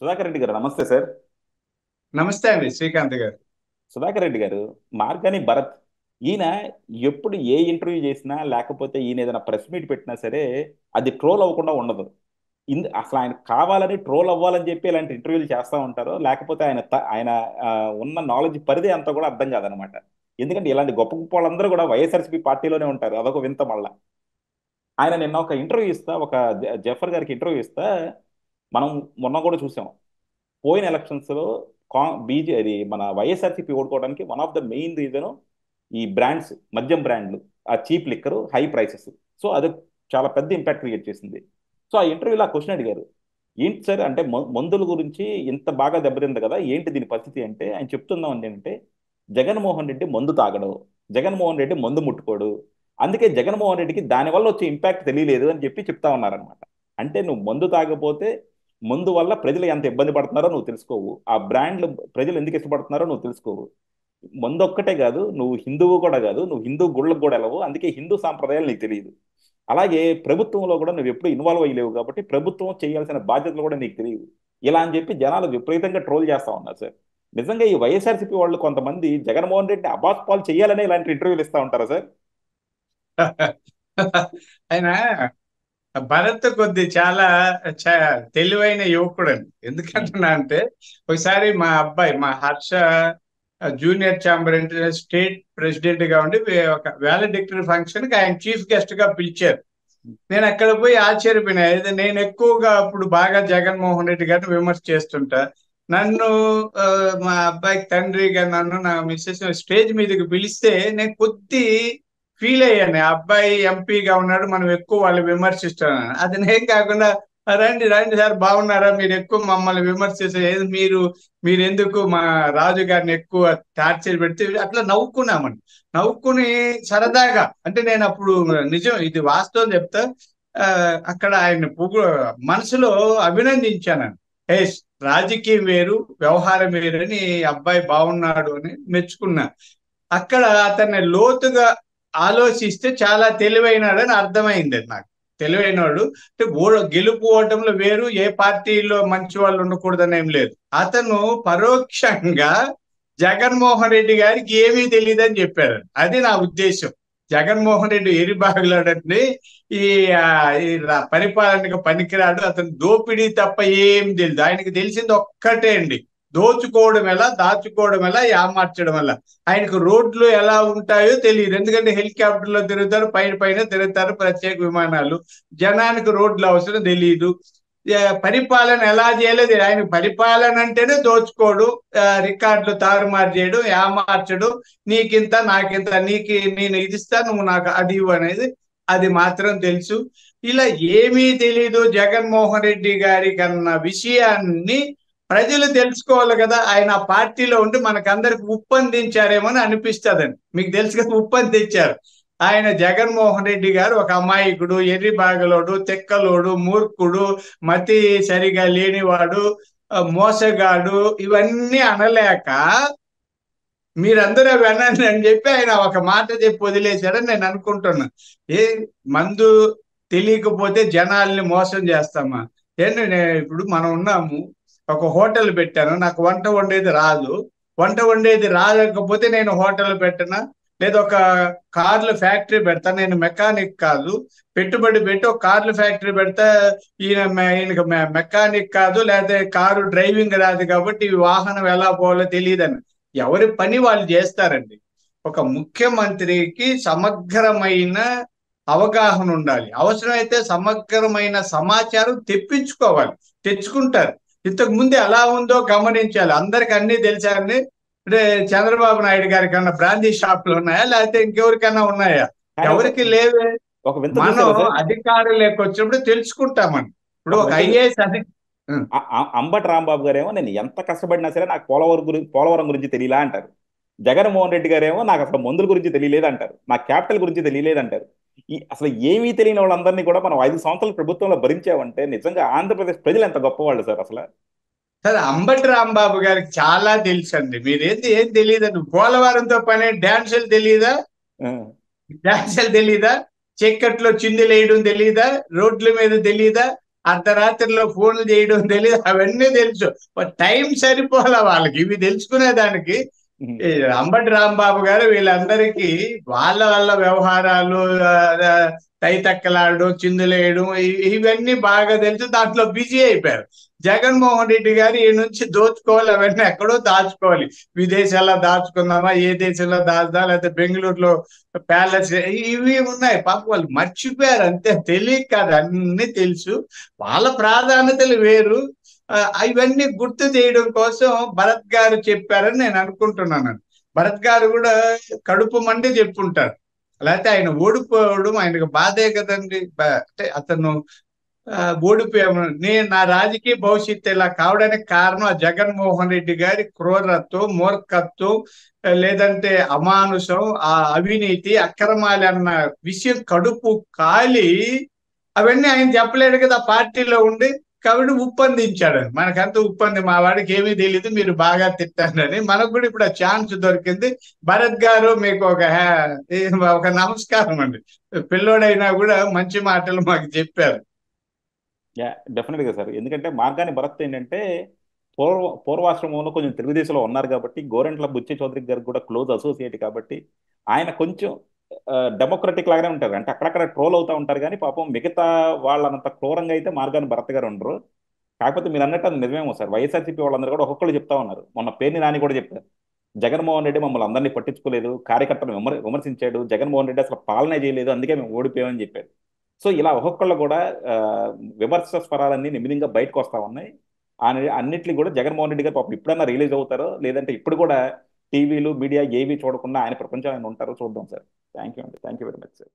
సుధాకర్ రెడ్డి గారు నమస్తే సార్. నమస్తే అండి శ్రీకాంత్ గారు. సుధాకర్ రెడ్డి గారు, మార్గాని భరత్, ఈయన ఎప్పుడు ఏ ఇంటర్వ్యూ చేసినా లేకపోతే ఈయన ఏదైనా ప్రెస్ మీట్ పెట్టినా సరే అది ట్రోల్ అవ్వకుండా ఉండదు. అసలు ఆయన కావాలని ట్రోల్ అవ్వాలని చెప్పి ఇలాంటి ఇంటర్వ్యూలు చేస్తూ ఉంటారు, లేకపోతే ఆయన ఆ, ఉన్న నాలెడ్జ్ పరిధి అంతా కూడా అర్థం కాదనమాట. ఎందుకంటే ఇలాంటి గొప్ప గొప్ప వాళ్ళందరూ కూడా వైఎస్ఆర్సీపీ పార్టీలోనే ఉంటారు, అదొక వింత మళ్ళా. ఆయన నిన్న ఒక ఇంటర్వ్యూ ఇస్తా, ఒక జఫర్ గారికి ఇంటర్వ్యూ ఇస్తా, మనం మొన్న కూడా చూసాం. పోయిన ఎలక్షన్స్ లో బీజే అది మన వైఎస్ఆర్సీపీ ఓడుకోవడానికి one of the main reason ఈ బ్రాండ్స్, మద్యం బ్రాండ్లు, ఆ cheap liquor, high prices. So అది చాలా పెద్ద ఇంపాక్ట్ క్రియేట్ చేసింది. సో ఆ ఇంటర్వ్యూలో ఆ క్వశ్చన్ అడిగారు, ఏంటి సార్ అంటే మందుల గురించి ఇంత బాగా దెబ్బతింది కదా, ఏంటి దీని పరిస్థితి అంటే ఆయన చెప్తున్నాం ఏంటంటే, జగన్మోహన్ రెడ్డి మందు తాగడు, జగన్మోహన్ రెడ్డి మందు ముట్టుకోడు, అందుకే జగన్మోహన్ రెడ్డికి దానివల్ల వచ్చే ఇంపాక్ట్ తెలియలేదు అని చెప్పి చెప్తా ఉన్నారనమాట. అంటే నువ్వు మందు తాగపోతే మందు వల్ల ప్రజలు ఎంత ఇబ్బంది పడుతున్నారో నువ్వు తెలుసుకోవు, ఆ బ్రాండ్లు ప్రజలు ఎందుకు ఇష్టపడుతున్నారో నువ్వు తెలుసుకోవు. మందు ఒక్కటే కాదు, నువ్వు హిందువు కూడా కాదు, నువ్వు హిందూ గుళ్ళకు కూడా వెళ్ళవు, అందుకే హిందూ సాంప్రదాయాలు నీకు తెలియదు. అలాగే ప్రభుత్వంలో కూడా నువ్వు ఎప్పుడు ఇన్వాల్వ్ అయ్యలేవు కాబట్టి ప్రభుత్వం చేయాల్సిన బాధ్యతలు కూడా నీకు తెలియదు. ఇలా అని చెప్పి జనాలు విపరీతంగా ట్రోల్ చేస్తా ఉన్నారు సార్. నిజంగా ఈ వైఎస్ఆర్సీపీ వాళ్ళు కొంతమంది జగన్మోహన్ రెడ్డి అబాస్ పాలు చేయాలనే ఇలాంటి ఇంటర్వ్యూలు ఇస్తా ఉంటారా సార్? ఆయన భరత్ కొద్ది చాలా తెలివైన యువకుడు అండి. ఉమ్, ఎందుకంటున్నా అంటే ఒకసారి మా అబ్బాయి మా Harsha junior chamber international state president గా ఉండి ఒక వ్యాలిడిక్టరీ ఫంక్షన్ కి ఆయన చీఫ్ గెస్ట్ గా పిలిచారు. నేను అక్కడ పోయి ఆశ్చర్యపోయినా. నేను ఎక్కువగా అప్పుడు బాగా జగన్మోహన్ రెడ్డి గారిని విమర్శ చేస్తుంటా. నన్ను ఆ, మా అబ్బాయికి తండ్రిగా నన్ను నా మిస్సెస్ స్టేజ్ మీదకి పిలిస్తే నేను కొద్ది ఫీల్ అయ్యాను. ఆ అబ్బాయి ఎంపీగా ఉన్నాడు, మనం ఎక్కువ వాళ్ళు విమర్శిస్తున్నాను. అది నేను కాకుండా రండి రండి సార్ బాగున్నారా, మీరు ఎక్కువ మమ్మల్ని విమర్శిస్తే మీరు ఎందుకు మా రాజు గారిని ఎక్కువ టార్చర్ పెడితే అట్లా నవ్వుకున్నామండి. నవ్వుకుని సరదాగా అంటే నేను అప్పుడు నిజం ఇది వాస్తవం చెప్తా. ఆ అక్కడ ఆయన మనసులో అభినందించాను. ఏ రాజకీయం వేరు వ్యవహారం వేరు అని అబ్బాయి బాగున్నాడు అని మెచ్చుకున్నా. అక్కడ అతన్ని లోతుగా ఆలోచిస్తే చాలా తెలివైనడని అర్థమైంది నాకు. తెలివైనవాడు అంటే గెలుపు ఓటములు వేరు, ఏ పార్టీలో మంచి వాళ్ళు ఉండకూడదని ఏం లేదు. అతను పరోక్షంగా జగన్మోహన్ రెడ్డి గారికి ఏమీ తెలియదని చెప్పారు. అది నా ఉద్దేశం. జగన్మోహన్ రెడ్డి ఎరిబాగులాడండి, ఈ ఆ, పరిపాలనకు పనికిరాడు, అతను దోపిడీ తప్ప ఏం తెలియదు. ఆయనకి తెలిసింది ఒక్కటే అండి, దోచుకోవడం ఎలా, దాచుకోవడం ఎలా, ఏమార్చడం ఎలా. ఆయనకు రోడ్లు ఎలా ఉంటాయో తెలియదు. ఎందుకంటే హెలికాప్టర్లో తిరుగుతారు, పైన పైన తిరుగుతారు, ప్రత్యేక విమానాలు. జనానికి రోడ్లు అవసరం తెలియదు. పరిపాలన ఎలా చేయలేదు. ఆయన పరిపాలన అంటేనే దోచుకోడు, రికార్డులు తారుమారు చేయడం, ఏమార్చడు, నీకింత నాకింత, నేను ఇది ఇస్తా నువ్వు నాకు అది ఇవ్వు అనేది అది మాత్రం తెలుసు. ఇలా ఏమీ తెలీదు జగన్మోహన్ రెడ్డి గారి కన్న విషయాన్ని ప్రజలు తెలుసుకోవాలి కదా. ఆయన ఆ పార్టీలో ఉండి మనకందరికి ఉప్పందించారేమో అని అనిపిస్తుందండి. మీకు తెలుసు కదా, ఉప్పందించారు. ఆయన జగన్మోహన్ రెడ్డి గారు ఒక అమాయకుడు, ఎర్రి బాగలోడు, తెక్కలోడు, మూర్ఖుడు, మతి సరిగా లేనివాడు, మోసగాడు, ఇవన్నీ అనలేక మీరందరూ వినండి అని చెప్పి ఆయన ఒక మాట చెప్పి వదిలేశాడని నేను అనుకుంటున్నా. ఏ మందు తెలియకపోతే జనాల్ని మోసం చేస్తామా? ఏంటి ఇప్పుడు మనం ఉన్నాము, ఒక హోటల్ పెట్టాను, నాకు వంట వండేది రాదు. వంట వండేది రాలేకపోతే నేను హోటల్ పెట్టనా? లేదా ఒక కార్ల ఫ్యాక్టరీ పెడతా, నేను మెకానిక్ కాదు, పెట్టుబడి పెట్టి ఒక కార్ల ఫ్యాక్టరీ పెడతా, ఈయనకి మెకానిక్ కాదు, లేదా కారు డ్రైవింగ్ రాదు కాబట్టి ఈ వాహనం ఎలా పోవాలో తెలియదని ఎవరి పని వాళ్ళు చేస్తారండి. ఒక ముఖ్యమంత్రికి సమగ్రమైన అవగాహన ఉండాలి. అవసరమైతే సమగ్రమైన సమాచారం తెప్పించుకోవాలి, తెచ్చుకుంటారు. ఇంతకు ముందు ఎలా ఉందో గమనించాలి. అందరికి అన్ని తెలిసారని అంటే చంద్రబాబు నాయుడు గారి కన్నా బ్రాందీ షాపులు ఉన్నాయా, లేకపోతే ఇంకెవరికైనా ఉన్నాయా? కానీ ఒక ఎవరికి లేవే. ఒక వింత మనం చూసారా సార్? అధికారులకు వచ్చినప్పుడు తెలుసుకుంటామని. ఇప్పుడు ఒక ఒక వింత ఐఏఎస్ అంబటి రాంబాబు గారేమో నేను ఎంత కష్టపడినా సరే నాకు పోలవరం గురించి తెలియలా అంటారు. జగన్మోహన్ రెడ్డి గారేమో నాకు అసలు మందుల గురించి తెలియలేదు అంటారు, నాకు క్యాపిటల్ గురించి తెలియలేదు అంటారు. ఈ అసలు ఏమీ తెలియని వాళ్ళందరినీ కూడా మనం 5 సంవత్సరాల ప్రభుత్వంలో భరించామంటే నిజంగా ఆంధ్రప్రదేశ్ ప్రజలు ఎంత గొప్పవాళ్ళు సార్ అసలు. సరే, అంబటి రాంబాబు గారికి చాలా తెలుసు అండి. ఏం తెలియదండి. పోలవరంతో పని డాన్సులు తెలియదా? ఆ, డాన్సులు తెలీదా? చీకట్లో చిందులు వేయడం తెలీదా? రోడ్ల మీద తెలీదా? అర్ధరాత్రిలో ఫోన్లు చేయడం తెలియదు, అవన్నీ తెలుసు. టైం సరిపోలే వాళ్ళకి ఇవి తెలుసుకునేదానికి. ఉమ్, ఈ అంబటి రాంబాబు గారు వీళ్ళందరికీ వాళ్ళ వాళ్ళ వ్యవహారాలు, తైతక్కలాడడం, చిందులేయడం, ఇవన్నీ బాగా తెలుసు, దాంట్లో బిజీ అయిపోయారు. జగన్మోహన్ రెడ్డి గారు ఈ నుంచి దోచుకోవాలి, అవన్నీ ఎక్కడో దాచుకోవాలి. విదేశాల్లో దాచుకుందామా, ఏ దేశంలో దాచుదా, లేకపోతే బెంగళూరులో ప్యాలెస్, ఇవి ఉన్నాయి. పాపం వాళ్ళు మర్చిపోయారు అంతే, తెలియక కాదు, అన్ని తెలుసు. వాళ్ళ ప్రాధాన్యతలు వేరు. ఇవన్నీ గుర్తు చేయడం కోసం భరత్ గారు చెప్పారని నేను అనుకుంటున్నాను. భరత్ గారు కూడా కడుపు మండి చెప్పుంటారు, లేకపోతే ఆయన ఓడిపోవడం ఆయనకు బాధే కదండి. అంటే అతను ఓడిపోయాము, నేను నా రాజకీయ భవిష్యత్తు ఇలా కావడానికి కారణం ఆ జగన్మోహన్ రెడ్డి గారి క్రూరత్వం, మూర్ఖత్వం, లేదంటే అమానుషం, ఆ అవినీతి, అక్రమాలు అన్న విషయం కడుపు కాలి అవన్నీ ఆయన చెప్పలేడు కదా పార్టీలో ఉండి. కాబట్టి ఉప్పందించాడు. మనకంత ఉప్పంది, మా వాడికి ఏమీ తెలియదు, మీరు బాగా తిట్టారని. మనకు కూడా ఇప్పుడు ఆ ఛాన్స్ దొరికింది. భరత్ గారు మీకు ఒక నమస్కారం అండి. పిల్లోడైనా కూడా మంచి మాటలు మాకు చెప్పారు. యా, డెఫినెట్ గా సార్. ఎందుకంటే మార్గాని భరత్ ఏంటంటే పూర్వాశ్రమంలో కొంచెం తెలుగుదేశంలో ఉన్నారు కాబట్టి, గోరెంట్ల బుచ్చి చౌదరి గారికి కూడా క్లోజ్ అసోసియేట్ కాబట్టి ఆయన కొంచెం డెమోక్రటిక్ లాగానే ఉంటారు. అంటే అక్కడక్కడ ట్రోల్ అవుతా ఉంటారు కానీ పాపం మిగతా వాళ్ళంత క్రూరంగా అయితే మార్గాని భరత్ గారు ఉండరు. కాకపోతే మీరు అన్నట్టు అది నిజమేమో సార్. వైఎస్ఆర్సీపీ వాళ్ళందరూ కూడా ఒక్కొక్కరు చెప్తా ఉన్నారు. మొన్న పేర్ని నాని కూడా చెప్పారు, జగన్మోహన్ రెడ్డి మమ్మల్ని అందరినీ పట్టించుకోలేదు, కార్యకర్తలను విమర్శించాడు, జగన్మోహన్ రెడ్డి అసలు పాలనే చేయలేదు, అందుకే మేము ఓడిపోయామని చెప్పారు. సో ఇలా ఒక్కొక్కళ్ళు కూడా ఆ, విమర్శ స్వరాలన్నీ నిమిదంగా బయటకు వస్తా ఉన్నాయి. అన్నిట్లు కూడా జగన్మోహన్ రెడ్డి గారు పాపం ఇప్పుడన్నా రిలీజ్ అవుతారో, లేదంటే ఇప్పుడు కూడా టీవీలు మీడియా ఏవి చూడకుండా ఆయన ప్రపంచం ఆయన ఉంటారో చూద్దాం సార్. థ్యాంక్ యూ అండి. Thank you very much sir.